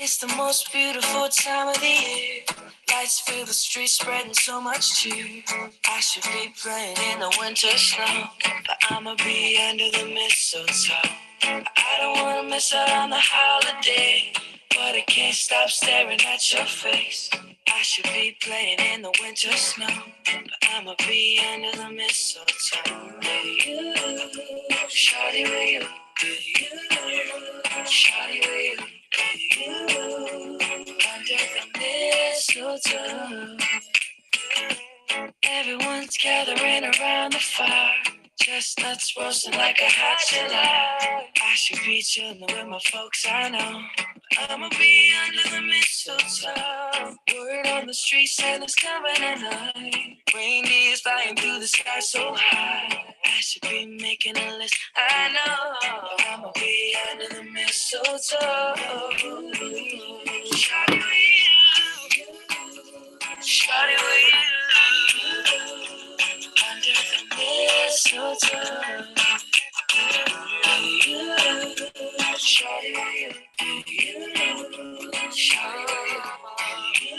It's the most beautiful time of the year. Lights fill the streets, spreading so much cheer. I should be playing in the winter snow, but I'ma be under the mistletoe. I don't wanna miss out on the holiday, but I can't stop staring at your face. I should be playing in the winter snow, but I'ma be under the mistletoe. With you, shawty with you. With you, shawty with you. With you, under the mistletoe. Everyone's gathering around the fire, chestnuts roasting like a hot July. I should be chilling with my folks, I know. I'ma be under the mistletoe. Word on the street, Santa's coming tonight. Reindeer's flying through the sky so high. I should be making a list, I know. I'ma be under the mistletoe. Shawty with you, shawty with you. Under the mistletoe, you, shawty with you, shawty with you.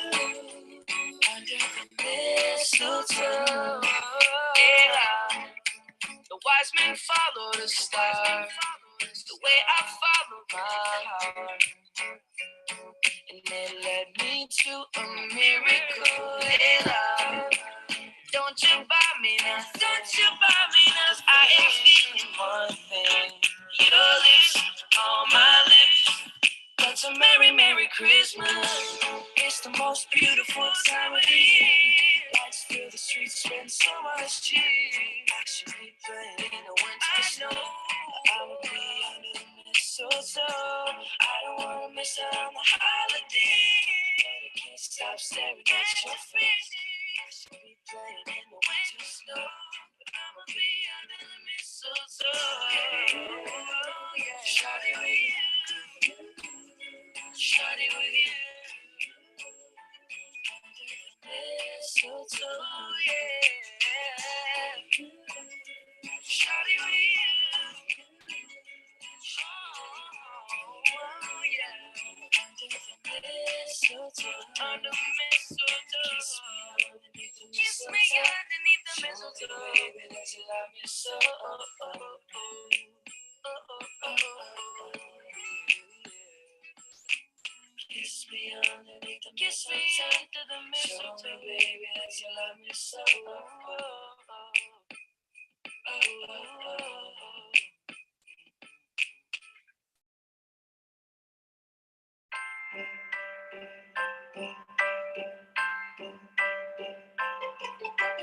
Under the mistletoe, yeah. The wise men follow the star, the way I follow my heart, and it led me to a miracle, yeah. Don't you buy me now, don't you buy me now. I am feeling one thing, your lips on my lips. That's a merry, merry Christmas. It's the most beautiful time of the year. Lights fill the streets, spend so much cheer. I should be playing in the winter snow. I will be under the mistletoe. I don't wanna miss out on the holiday, but I can't stop staring at your face. I should be playing in the winter snow, but I'ma be under the mistletoe. Yeah. Shawty with you, shawty with you. Under the mistletoe, yeah. Shawty with you, oh yeah. Under the mistletoe, under the mistletoe. Kiss me underneath the mistletoe. Show me, baby, that you love me so. Kiss me underneath the mistletoe. Show me, baby, that you love me so.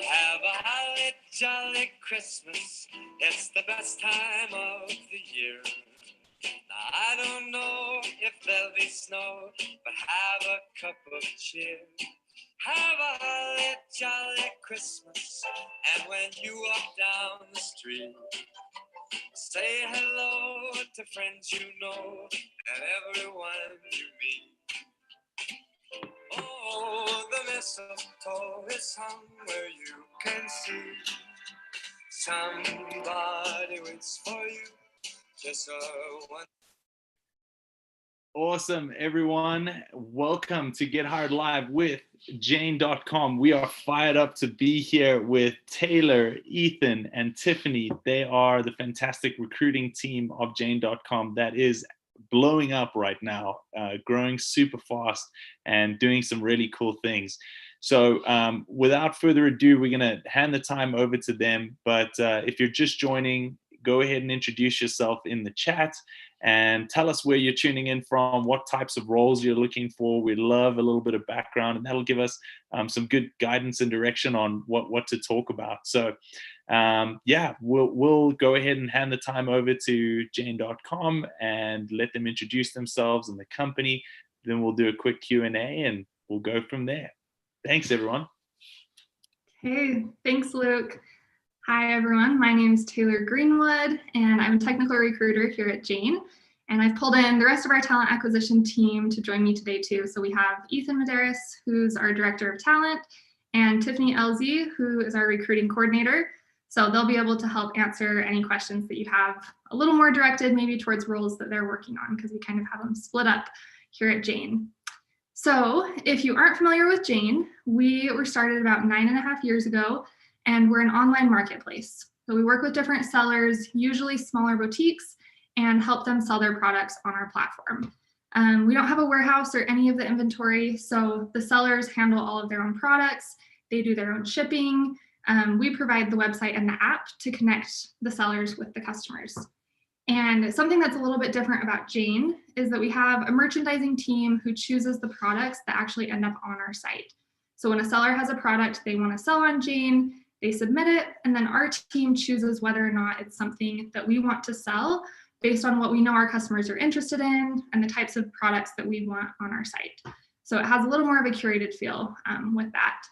Have a holly jolly Christmas. It's the best time of the year. Now I don't know if there'll be snow, but have a cup of cheer. Have a holly jolly Christmas, and when you walk down the street, say hello to friends you know and everyone you meet. Oh, the mistletoe is hung where you can see. Somebody waits for you, just one. Awesome, everyone. Welcome to Get Hired Live with Jane.com. We are fired up to be here with Taylor, Ethan, and Tiffany. They are the fantastic recruiting team of Jane.com that is blowing up right now, growing super fast and doing some really cool things. So without further ado, we're going to hand the time over to them. But if you're just joining, go ahead and introduce yourself in the chat and tell us where you're tuning in from, what types of roles you're looking for. We love a little bit of background, and that'll give us some good guidance and direction on what to talk about. So yeah, we'll go ahead and hand the time over to Jane.com and let them introduce themselves and the company. Then we'll do a quick Q&A and we'll go from there. Thanks, everyone. Hey, thanks, Luke. Hi, everyone. My name is Taylor Greenwood, and I'm a technical recruiter here at Jane. And I've pulled in the rest of our talent acquisition team to join me today, too. So we have Ethan Medeiros, who's our director of talent, and Tiffany Elzy, who is our recruiting coordinator. So they'll be able to help answer any questions that you have a little more directed maybe towards roles that they're working on, because we kind of have them split up here at Jane. So if you aren't familiar with Jane, we were started about 9.5 years ago, and we're an online marketplace. So we work with different sellers, usually smaller boutiques, and help them sell their products on our platform. We don't have a warehouse or any of the inventory, so the sellers handle all of their own products. They do their own shipping. We provide the website and the app to connect the sellers with the customers. And something that's a little bit different about Jane is that we have a merchandising team who chooses the products that actually end up on our site. So when a seller has a product they want to sell on Jane, they submit it, and then our team chooses whether or not it's something that we want to sell based on what we know our customers are interested in and the types of products that we want on our site. So it has a little more of a curated feel with that.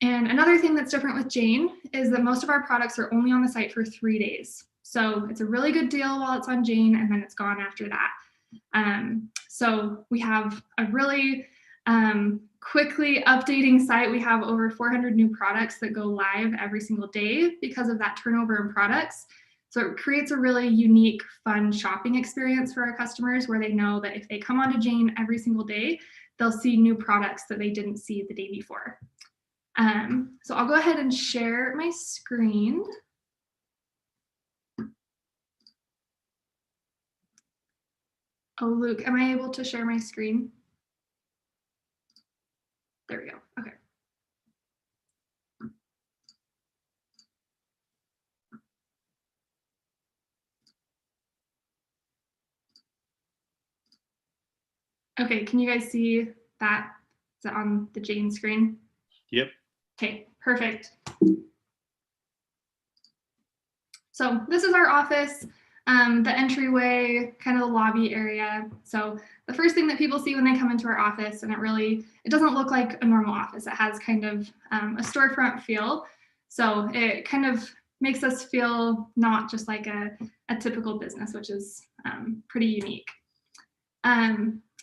And another thing that's different with Jane is that most of our products are only on the site for 3 days. So it's a really good deal while it's on Jane, and then it's gone after that. So we have a really quickly updating site. We have over 400 new products that go live every single day because of that turnover in products. So it creates a really unique, fun shopping experience for our customers where they know that if they come onto Jane every single day, they'll see new products that they didn't see the day before. So I'll go ahead and share my screen. Oh, Luke, am I able to share my screen? There we go. Okay. Okay, can you guys see that? Is it on the Jane screen? Yep. Okay, perfect. So this is our office, the entryway, kind of the lobby area. So the first thing that people see when they come into our office, and it doesn't look like a normal office. It has kind of a storefront feel. So it kind of makes us feel not just like a typical business, which is pretty unique.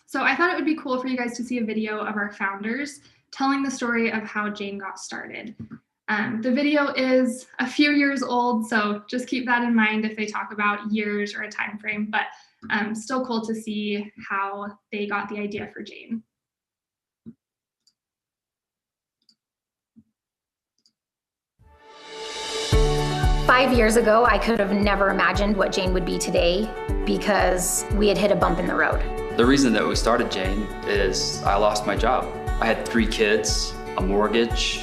So I thought it would be cool for you guys to see a video of our founders telling the story of how Jane got started. The video is a few years old, so just keep that in mind if they talk about years or a time frame, but still cool to see how they got the idea for Jane. Five years ago, I could have never imagined what Jane would be today because we had hit a bump in the road. The reason that we started Jane is I lost my job. I had 3 kids, a mortgage,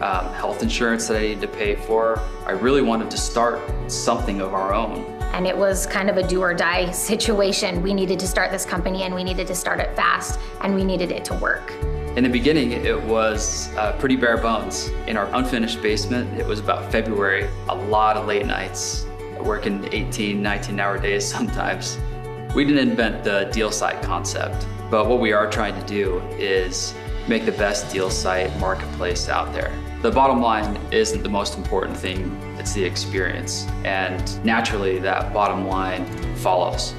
health insurance that I needed to pay for. I really wanted to start something of our own. And it was kind of a do or die situation. We needed to start this company and we needed to start it fast and we needed it to work. In the beginning, it was pretty bare bones. In our unfinished basement, it was about February, a lot of late nights, working 18, 19-hour days sometimes. We didn't invent the deal site concept, but what we are trying to do is make the best deal site marketplace out there. The bottom line isn't the most important thing, it's the experience. And naturally, that bottom line follows.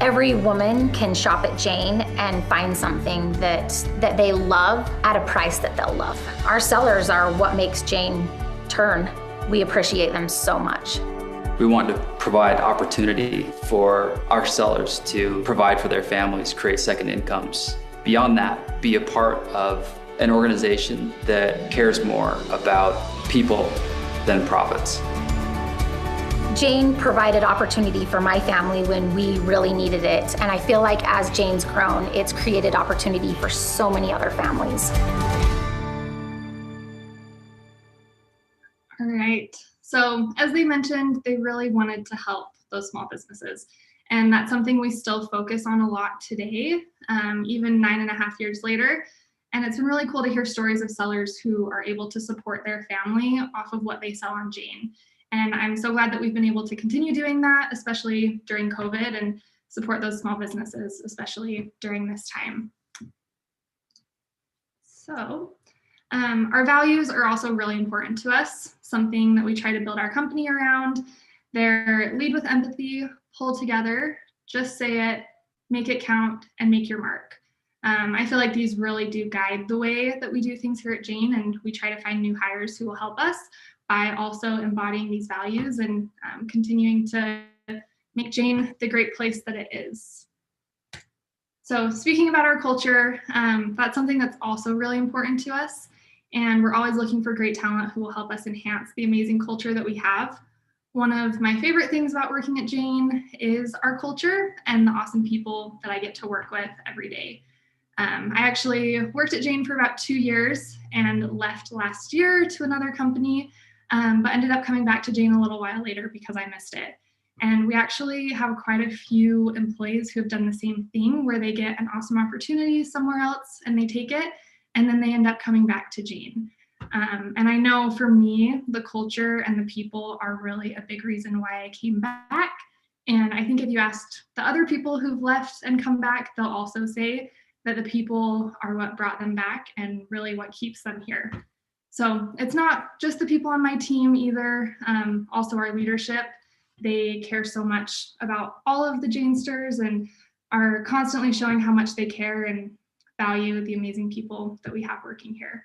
Every woman can shop at Jane and find something that they love at a price that they'll love. Our sellers are what makes Jane turn. We appreciate them so much. We want to provide opportunity for our sellers to provide for their families, create second incomes. Beyond that, be a part of an organization that cares more about people than profits. Jane provided opportunity for my family when we really needed it. And I feel like as Jane's grown, it's created opportunity for so many other families. All right. So as they mentioned, they really wanted to help those small businesses. And that's something we still focus on a lot today, even 9.5 years later. And it's been really cool to hear stories of sellers who are able to support their family off of what they sell on Jane. And I'm so glad that we've been able to continue doing that, especially during COVID, and support those small businesses, especially during this time. So our values are also really important to us, something that we try to build our company around. They're lead with empathy, pull together, just say it, make it count, and make your mark. I feel like these really do guide the way that we do things here at Jane, and we try to find new hires who will help us by also embodying these values and continuing to make Jane the great place that it is. So speaking about our culture, that's something that's also really important to us. And we're always looking for great talent who will help us enhance the amazing culture that we have. One of my favorite things about working at Jane is our culture and the awesome people that I get to work with every day. I actually worked at Jane for about 2 years and left last year to another company, but ended up coming back to Jane a little while later because I missed it. And we actually have quite a few employees who have done the same thing, where they get an awesome opportunity somewhere else and they take it, and then they end up coming back to Jane. And I know for me, the culture and the people are really a big reason why I came back. And I think if you asked the other people who've left and come back, they'll also say that the people are what brought them back and really what keeps them here. So it's not just the people on my team either, also our leadership. They care so much about all of the Janesters and are constantly showing how much they care and value the amazing people that we have working here.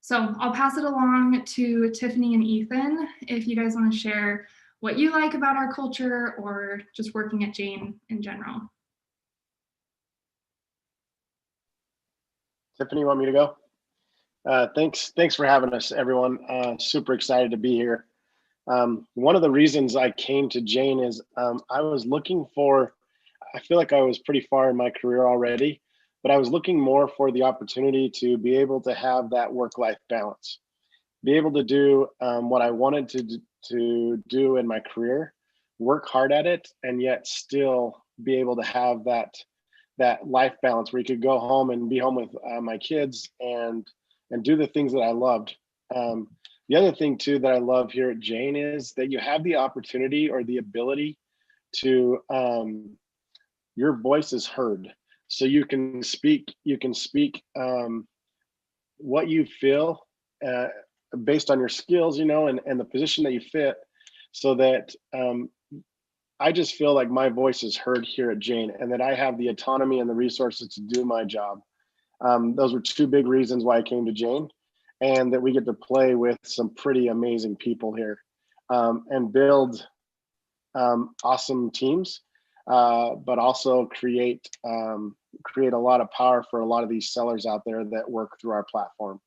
So I'll pass it along to Tiffany and Ethan if you guys want to share what you like about our culture or just working at Jane in general. Tiffany, you want me to go? Thanks for having us, everyone. Super excited to be here. One of the reasons I came to Jane is I was looking for, I feel like I was pretty far in my career already, but I was looking more for the opportunity to be able to have that work-life balance, be able to do what I wanted to do in my career, work hard at it, and yet still be able to have that life balance where you could go home and be home with my kids and do the things that I loved. The other thing too that I love here at Jane is that you have the opportunity or the ability to, your voice is heard. So you can speak what you feel based on your skills, and the position that you fit, so that I just feel like my voice is heard here at Jane and that I have the autonomy and the resources to do my job. Those were two big reasons why I came to Jane, and that we get to play with some pretty amazing people here and build awesome teams, but also create a lot of power for a lot of these sellers out there that work through our platform.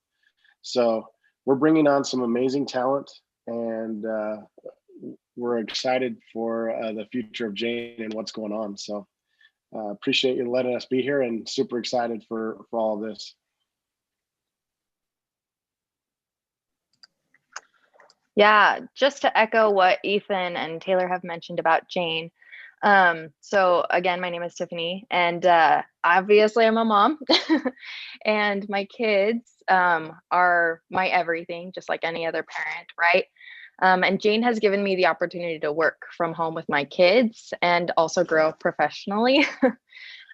So we're bringing on some amazing talent, and we're excited for the future of Jane and what's going on. So appreciate you letting us be here, and super excited for all of this. Yeah, just to echo what Ethan and Taylor have mentioned about Jane. So again, my name is Tiffany, and obviously I'm a mom and my kids are my everything, just like any other parent, right? And Jane has given me the opportunity to work from home with my kids and also grow professionally.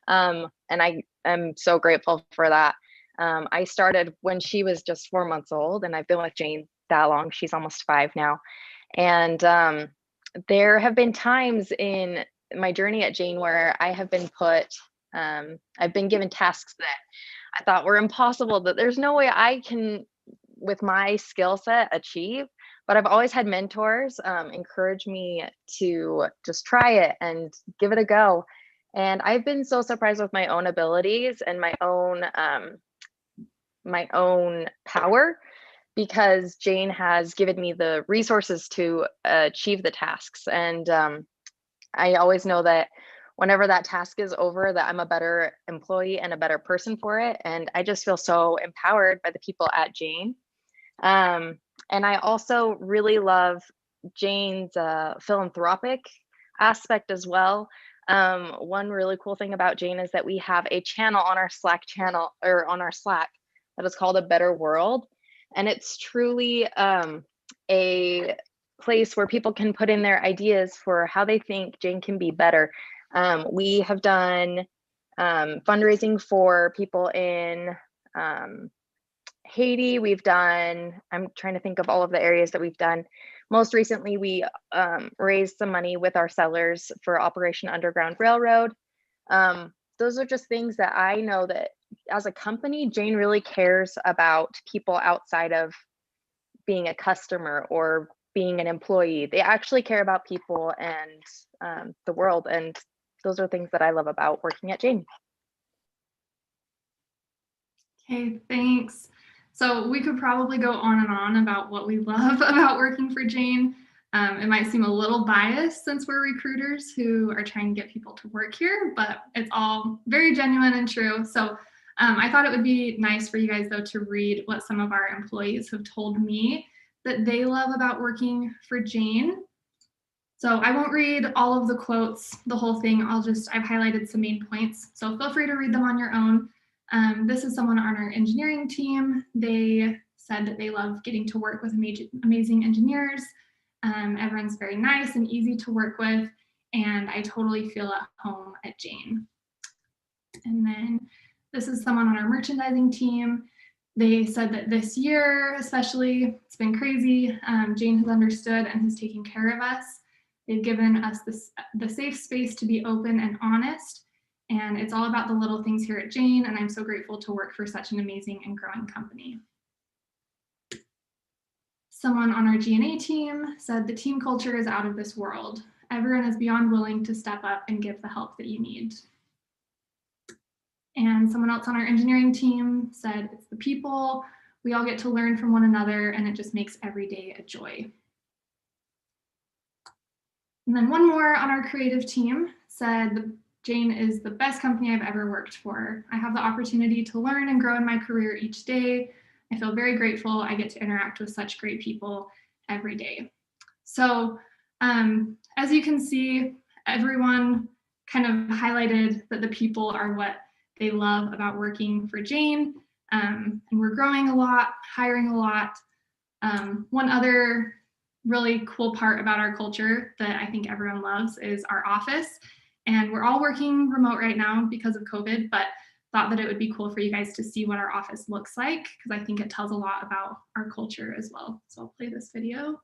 And I am so grateful for that. I started when she was just 4 months old, and I've been with Jane that long. She's almost 5 now. And there have been times in my journey at Jane where I have been I've been given tasks that I thought were impossible, that there's no way I can, with my skill set, achieve. But I've always had mentors encourage me to just try it and give it a go. And I've been so surprised with my own abilities and my own power, because Jane has given me the resources to achieve the tasks. And I always know that whenever that task is over, that I'm a better employee and a better person for it. And I just feel so empowered by the people at Jane. And I also really love Jane's philanthropic aspect as well. One really cool thing about Jane is that we have a channel on our Slack that is called A Better World. And it's truly a place where people can put in their ideas for how they think Jane can be better. We have done fundraising for people in Haiti. I'm trying to think of all of the areas that we've done. Most recently, we raised some money with our sellers for Operation Underground Railroad. Those are just things that I know that as a company, Jane really cares about people outside of being a customer or being an employee. They actually care about people and the world. And those are things that I love about working at Jane. Hey, thanks. So we could probably go on and on about what we love about working for Jane. It might seem a little biased since we're recruiters who are trying to get people to work here, but it's all very genuine and true. So I thought it would be nice for you guys though to read what some of our employees have told me that they love about working for Jane. So I won't read all of the quotes, the whole thing. I've highlighted some main points. So feel free to read them on your own. This is someone on our engineering team. They said that they love getting to work with amazing engineers. Everyone's very nice and easy to work with, and I totally feel at home at Jane. And then this is someone on our merchandising team. They said that this year, especially, it's been crazy. Jane has understood and has taken care of us. They've given us the safe space to be open and honest. And it's all about the little things here at Jane. And I'm so grateful to work for such an amazing and growing company. Someone on our G&A team said the team culture is out of this world. Everyone is beyond willing to step up and give the help that you need. And someone else on our engineering team said it's the people. We all get to learn from one another, and it just makes every day a joy. And then one more on our creative team said, Jane is the best company I've ever worked for. I have the opportunity to learn and grow in my career each day. I feel very grateful. I get to interact with such great people every day. So as you can see, everyone kind of highlighted that the people are what they love about working for Jane. And we're growing a lot, hiring a lot. One other really cool part about our culture that I think everyone loves is our office. And we're all working remote right now because of COVID, but thought that it would be cool for you guys to see what our office looks like, because I think it tells a lot about our culture as well. So I'll play this video.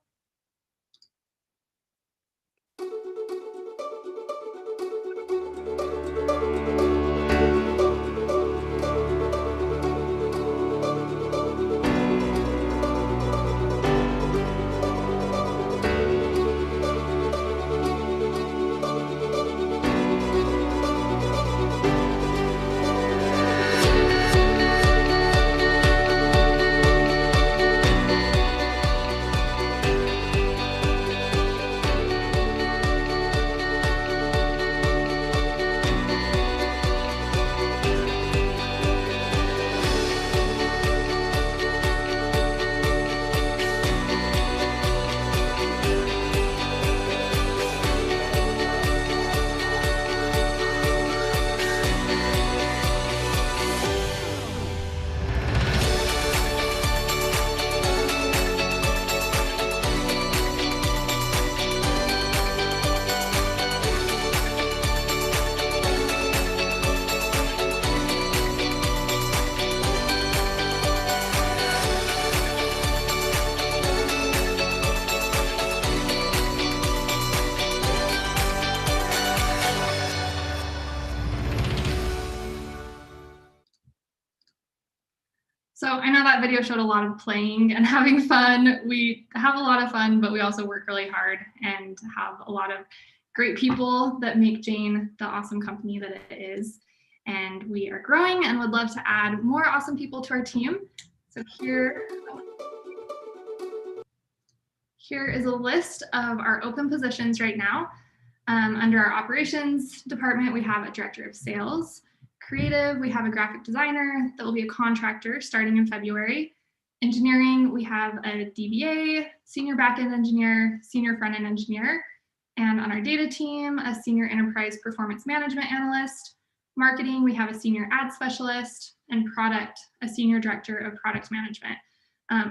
So I know that video showed a lot of playing and having fun. We have a lot of fun, but we also work really hard and have a lot of great people that make Jane the awesome company that it is. And we are growing and would love to add more awesome people to our team. So here is a list of our open positions right now. Under our operations department, we have a director of sales. Creative, we have a graphic designer that will be a contractor starting in February. Engineering, we have a DBA, senior backend engineer, senior front-end engineer. And on our data team, a senior enterprise performance management analyst. Marketing, we have a senior ad specialist. And product, a senior director of product management.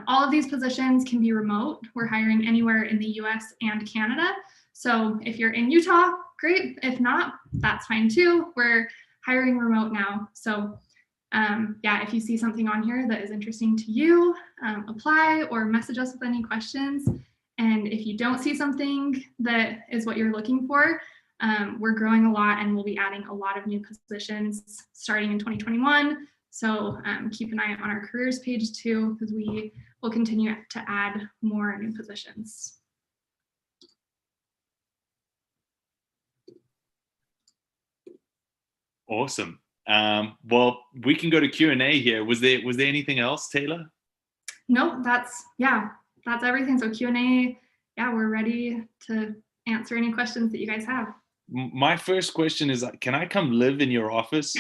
All of these positions can be remote. We're hiring anywhere in the US and Canada. So if you're in Utah, great. If not, that's fine too. We're hiring remote now. So yeah, if you see something on here that is interesting to you, apply or message us with any questions. And if you don't see something that is what you're looking for, we're growing a lot and we'll be adding a lot of new positions starting in 2021. So keep an eye on our careers page too, because we will continue to add more new positions. Awesome. Well, we can go to Q&A here. Was there anything else, Taylor? Nope, that's everything. So Q&A, yeah, we're ready to answer any questions that you guys have. My first question is, can I come live in your office?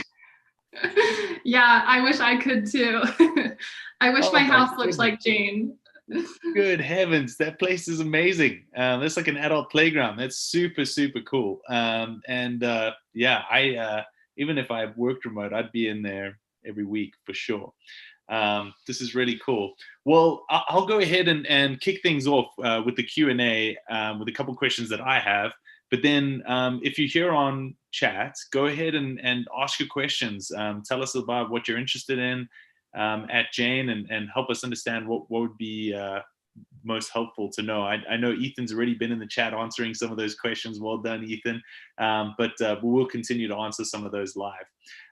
Yeah, I wish I could too. I wish my house looked like Jane. Good heavens, that place is amazing. That's like an adult playground. That's super, super cool. Yeah, even if I worked remote, I'd be in there every week for sure. This is really cool. Well, I'll go ahead and kick things off with the Q&A with a couple questions that I have. But then if you're here on chat, go ahead and ask your questions. Tell us about what you're interested in at Jane, and help us understand what would be most helpful to know. I know Ethan's already been in the chat answering some of those questions. Well done, Ethan. But we'll continue to answer some of those live.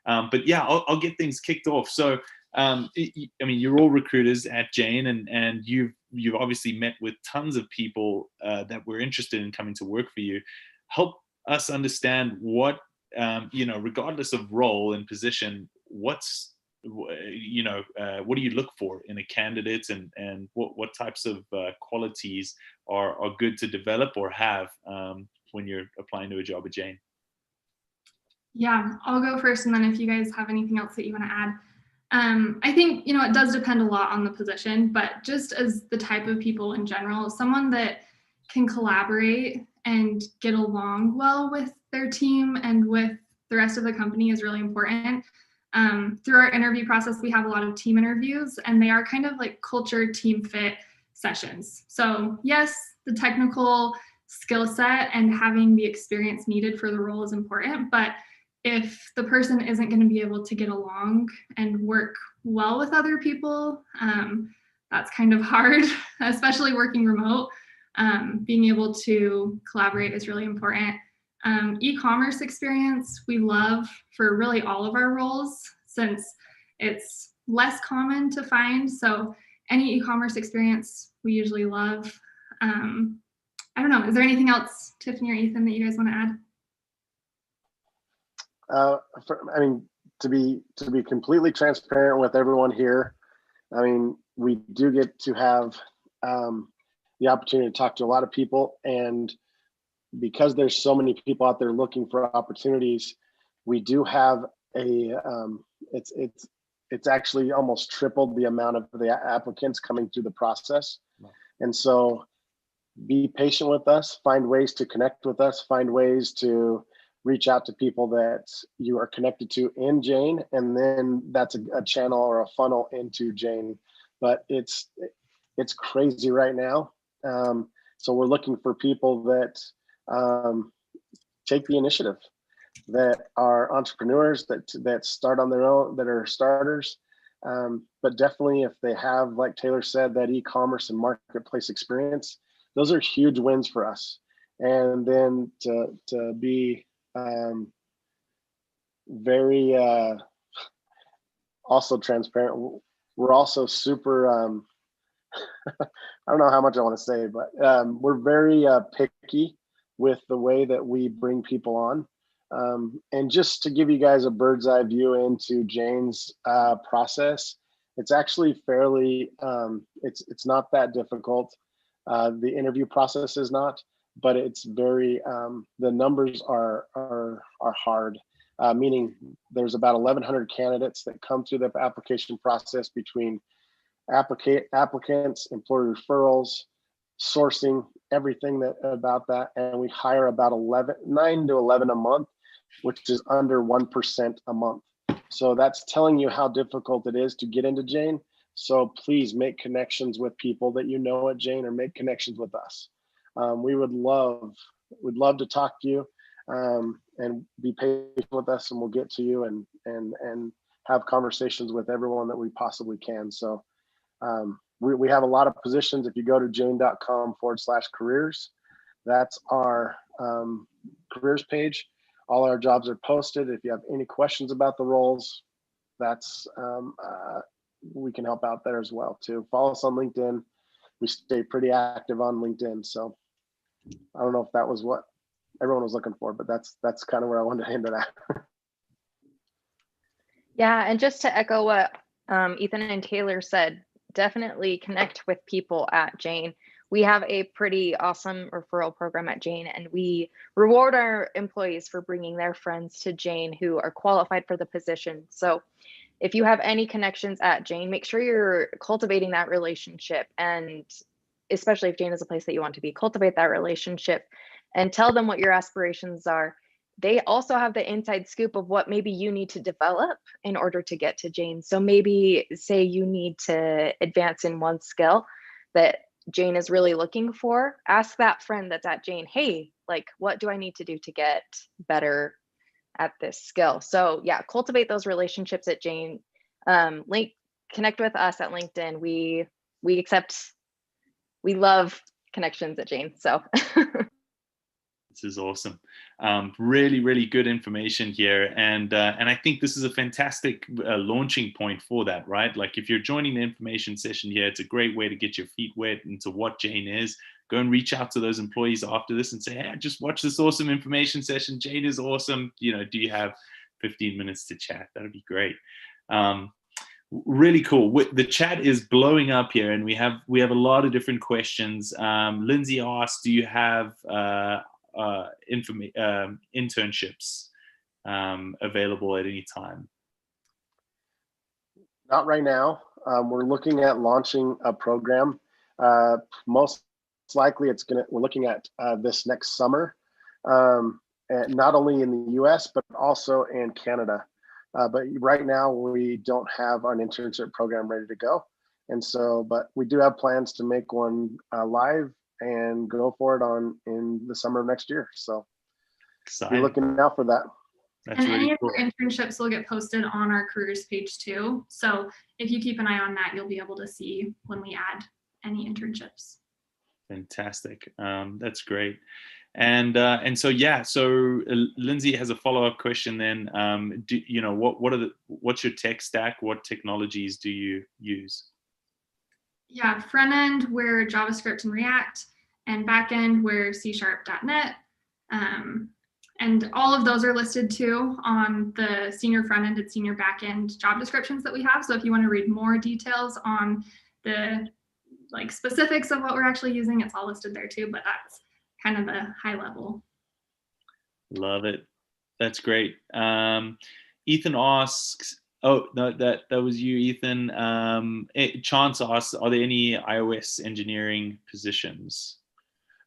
But yeah, I'll get things kicked off. So, I mean, you're all recruiters at Jane, and you've obviously met with tons of people that were interested in coming to work for you. Help us understand what, regardless of role and position, what do you look for in a candidate, and what types of qualities are good to develop or have when you're applying to a job at Jane? Yeah, I'll go first, and then if you guys have anything else that you want to add. I think, it does depend a lot on the position, but just as the type of people in general, someone that can collaborate and get along well with their team and with the rest of the company is really important. Through our interview process, we have a lot of team interviews, and they are kind of like culture team fit sessions. So yes, the technical skill set and having the experience needed for the role is important, but if the person isn't going to be able to get along and work well with other people, that's kind of hard, especially working remote. Being able to collaborate is really important. E-commerce experience we love for really all of our roles, since it's less common to find. So any e-commerce experience we usually love. I don't know, is there anything else, Tiffany or Ethan, that you guys want to add? To be completely transparent with everyone here, we do get to have the opportunity to talk to a lot of people, and because there's so many people out there looking for opportunities, we do have it's actually almost tripled the amount of the applicants coming through the process. Wow. And so be patient with us, find ways to connect with us, find ways to reach out to people that you are connected to in Jane, and then that's a channel or a funnel into Jane. But it's crazy right now. So we're looking for people that take the initiative, that are entrepreneurs, that start on their own, that are starters. But definitely if they have, like Taylor said, that e-commerce and marketplace experience, those are huge wins for us. And then to be very also transparent, we're also super I don't know how much I want to say, but we're very picky with the way that we bring people on. And just to give you guys a bird's eye view into Jane's process, it's actually fairly, it's not that difficult. The interview process is not, but it's very, the numbers are hard, meaning there's about 1,100 candidates that come through the application process between applicants, employer referrals, sourcing, everything about that. And we hire about 9 to 11 a month, which is under 1% a month. So that's telling you how difficult it is to get into Jane. So please make connections with people that you know at Jane, or make connections with us. We would love to talk to you, and be patient with us, and we'll get to you and have conversations with everyone that we possibly can. So we have a lot of positions. If you go to jane.com/careers, that's our careers page. All our jobs are posted. If you have any questions about the roles, that's we can help out there as well too. Follow us on LinkedIn. We stay pretty active on LinkedIn. So I don't know if that was what everyone was looking for, but that's kind of where I wanted to end it at. Yeah, and just to echo what Ethan and Taylor said, definitely connect with people at Jane. We have a pretty awesome referral program at Jane, and we reward our employees for bringing their friends to Jane who are qualified for the position. So if you have any connections at Jane, make sure you're cultivating that relationship. And especially if Jane is a place that you want to be, cultivate that relationship and tell them what your aspirations are. They also have the inside scoop of what maybe you need to develop in order to get to Jane. So maybe say you need to advance in one skill that Jane is really looking for. Ask that friend that's at Jane, hey, like, what do I need to do to get better at this skill? So yeah, cultivate those relationships at Jane. Connect with us at LinkedIn. We love connections at Jane. So this is awesome. Really, really good information here. And I think this is a fantastic launching point for that, right? Like if you're joining the information session here, it's a great way to get your feet wet into what Jane is. Go and reach out to those employees after this and say, hey, just watch this awesome information session. Jane is awesome. You know, do you have 15 minutes to chat? That'd be great. Really cool. The chat is blowing up here, and we have a lot of different questions. Lindsay asked, do you have internships available at any time? Not right now. We're looking at launching a program. Most likely we're looking at this next summer, and not only in the US, but also in Canada. But right now we don't have an internship program ready to go. And so, but we do have plans to make one live and go for it in the summer of next year. So exciting. You're looking out for that. That's and really any cool. of our internships will get posted on our careers page too. So if you keep an eye on that, you'll be able to see when we add any internships. Fantastic. That's great. And so yeah, so Lindsay has a follow-up question then. What's your tech stack? What technologies do you use? Yeah, front end we're JavaScript and React, and back end we're C#.NET. And all of those are listed too on the senior front end and senior back end job descriptions that we have. So if you want to read more details on the specifics of what we're actually using, it's all listed there too, but that's kind of the high level. Love it. That's great. Ethan asks, oh, no, that was you, Ethan. Chance asks, are there any iOS engineering positions?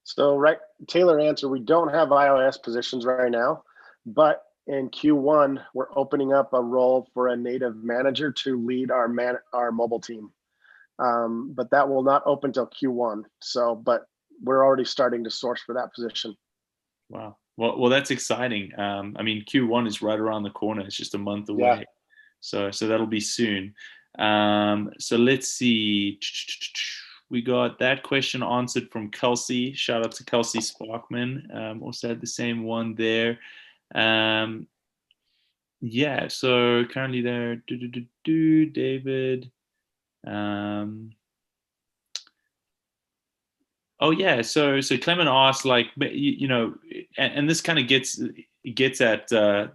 So Taylor answered, we don't have iOS positions right now, but in Q1, we're opening up a role for a native manager to lead our mobile team. But that will not open till Q1. So, but we're already starting to source for that position. Wow. Well, that's exciting. I mean, Q1 is right around the corner. It's just a month away. Yeah. So that'll be soon. So let's see. We got that question answered from Kelsey. Shout out to Kelsey Sparkman. Also had the same one there. Yeah, so currently there, David. Oh yeah, so Clement asked, and this kind of gets at the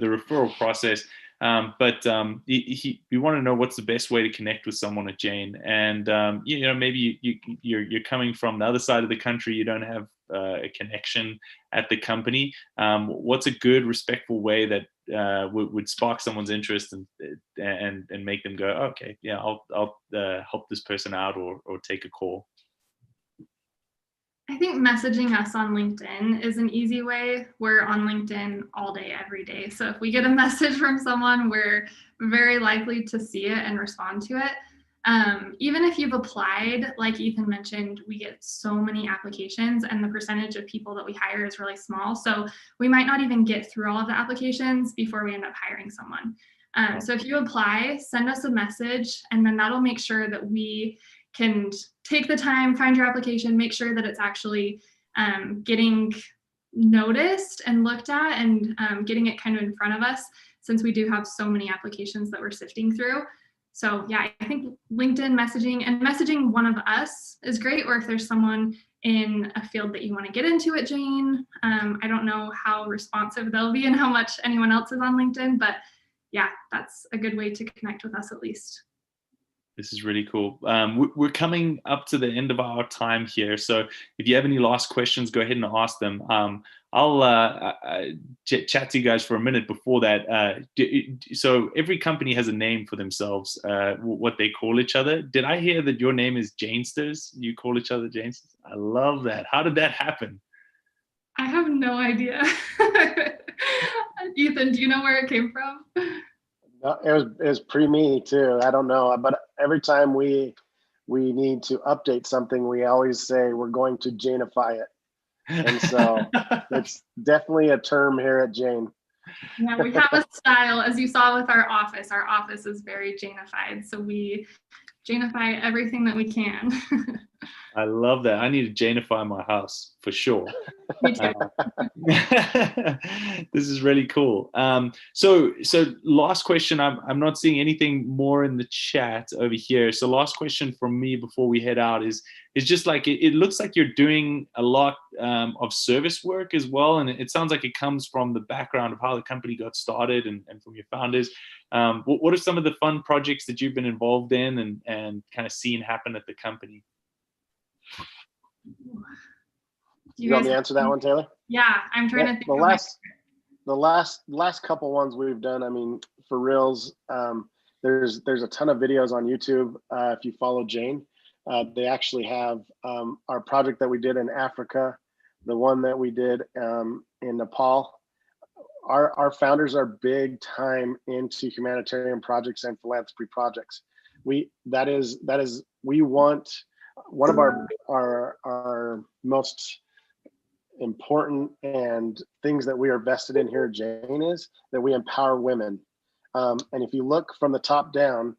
referral process. But we want to know what's the best way to connect with someone at Jane, and maybe you're coming from the other side of the country, you don't have a connection at the company. What's a good, respectful way that would spark someone's interest and make them go, okay, yeah, I'll help this person out or take a call? I think messaging us on LinkedIn is an easy way. We're on LinkedIn all day, every day. So if we get a message from someone, we're very likely to see it and respond to it. Even if you've applied, like Ethan mentioned, we get so many applications and the percentage of people that we hire is really small. So we might not even get through all of the applications before we end up hiring someone. So if you apply, send us a message, and then that'll make sure that we can take the time, find your application, make sure that it's actually getting noticed and looked at, and getting it kind of in front of us, since we do have so many applications that we're sifting through. So yeah, I think LinkedIn messaging and messaging one of us is great, or if there's someone in a field that you want to get into at Jane. I don't know how responsive they'll be and how much anyone else is on LinkedIn, but yeah, that's a good way to connect with us at least. This is really cool. We're coming up to the end of our time here. So if you have any last questions, go ahead and ask them. I'll chat to you guys for a minute before that. So every company has a name for themselves, what they call each other. Did I hear that your name is Janesters? You call each other Janesters? I love that. How did that happen? I have no idea. Ethan, do you know where it came from? No, it was pre-me too. I don't know, but every time we need to update something, we always say we're going to Janeify it, and so it's definitely a term here at Jane. Yeah, we have a style, as you saw with our office. Our office is very Janeified, so we Janeify everything that we can. I love that. I need to Janeify my house for sure. Me too. This is really cool. So last question. I'm not seeing anything more in the chat over here. So last question from me before we head out is just like it looks like you're doing a lot of service work as well, and it sounds like it comes from the background of how the company got started and from your founders. What are some of the fun projects that you've been involved in and kind of seen happen at the company? You want me to answer that one, Taylor? Yeah, I'm trying to think. The last couple ones we've done, I mean, for reals, there's a ton of videos on YouTube. If you follow Jane, they actually have our project that we did in Africa, the one that we did in Nepal. Our founders are big time into humanitarian projects and philanthropy projects. We want, one of our most important and things that we are vested in here at Jane is that we empower women. And if you look from the top down,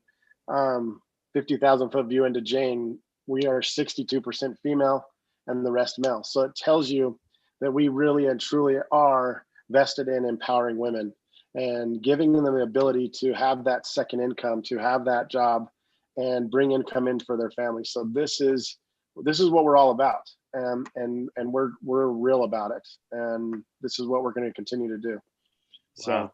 50,000 foot view into Jane, we are 62% female and the rest male. So it tells you that we really and truly are vested in empowering women and giving them the ability to have that second income, to have that job and bring income in for their family. So this is what we're all about. And we're real about it. And this is what we're going to continue to do. Wow.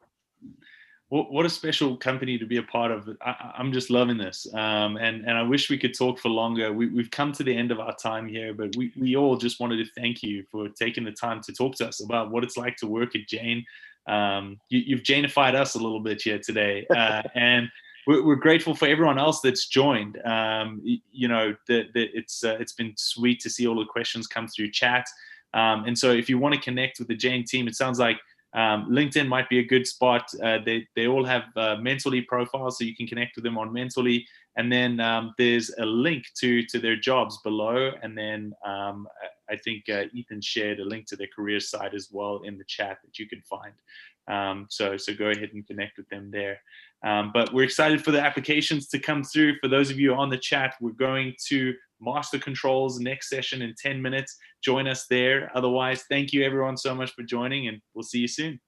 What a special company to be a part of. I'm just loving this. And I wish we could talk for longer. We've come to the end of our time here, but we all just wanted to thank you for taking the time to talk to us about what it's like to work at Jane. You've Janeified us a little bit here today. And we're grateful for everyone else that's joined. It's been sweet to see all the questions come through chat. And so if you want to connect with the Jane team, it sounds like LinkedIn might be a good spot. They all have Mentally profiles, so you can connect with them on Mentally. And then there's a link to their jobs below. And then I think Ethan shared a link to their career site as well in the chat that you can find. So go ahead and connect with them there. But we're excited for the applications to come through. For those of you on the chat, we're going to Master Controls next session in 10 minutes. Join us there. Otherwise, thank you everyone so much for joining, and we'll see you soon.